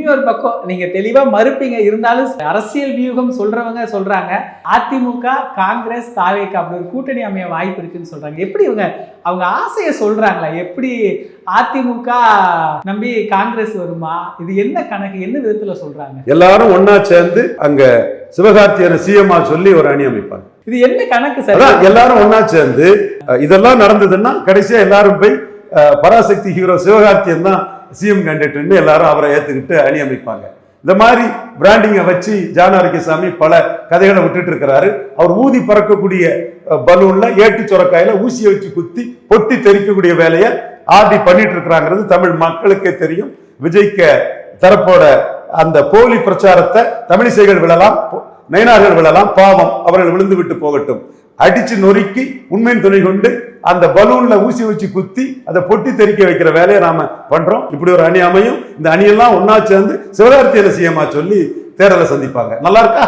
இன்னொரு பக்கம் நீங்க தெளிவா மறுப்பீங்க, இருந்தாலும் அரசியல் வியூகம் சொல்றவங்க சொல்றாங்க அதிமுக காங்கிரஸ் தாவேகா அப்படி ஒரு கூட்டணி அமைய வாய்ப்பு இருக்குன்னு சொல்றாங்க. எப்படி அவங்க ஆசையை சொல்றாங்களா? எப்படி அதிமுக நம்பி காங்கிரஸ் வருமா? இது என்ன கணக்கு, என்ன விதத்துல சொல்றாங்க? எல்லாரும் ஒன்னா சேர்ந்து அங்க சிவகார்த்தியனை சிஎம்ஆ சொல்லி ஒரு அணி அமைப்பாங்க. இது என்ன கணக்கு சார்? எல்லாரும் ஒன்னா சேர்ந்து இதெல்லாம் நடந்ததுன்னா கடைசியா எல்லாரும் போய் பராசக்தி ஹீரோ சிவகார்த்தியன் தான் சிஎம் கேண்டிடேட்னு எல்லாரும் அவரை ஏத்துக்கிட்டு அணி அமைப்பாங்க. இந்த மாதிரி பிராண்டிங்கை வச்சு ஜான் ஆரோக்கியசாமி பல கதைகளை விட்டுட்டு இருக்கிறாரு. அவர் ஊதி பறக்கக்கூடிய பலூன்ல ஏட்டு சொரக்காயில ஊசியை வச்சு குத்தி பொட்டி தெரிக்கக்கூடிய வேலையை ஆர்டி பண்ணிட்டு இருக்கிறாங்கிறது தமிழ் மக்களுக்கே தெரியும். விஜய்க்கு தரப்போட அந்த போலி பிரச்சாரத்தை தமிழிசைகள் விழலாம், நயனார்கள் விழலாம், பாவம் அவர்கள் விழுந்து விட்டு போகட்டும். அடிச்சு நொறுக்கி உண்மையின் துணை கொண்டு அந்த பலூன்ல ஊசி வச்சு குத்தி அதை பொட்டி தெரிக்க வைக்கிற வேலையை நாம பண்றோம். இப்படி ஒரு அணி அமையும். இந்த அணியெல்லாம் ஒன்னா சேர்ந்து சிவகார்த்தியனை சிஎம்ஆ சொல்லி தேர்தலை சந்திப்பாங்க. நல்லா இருக்கா?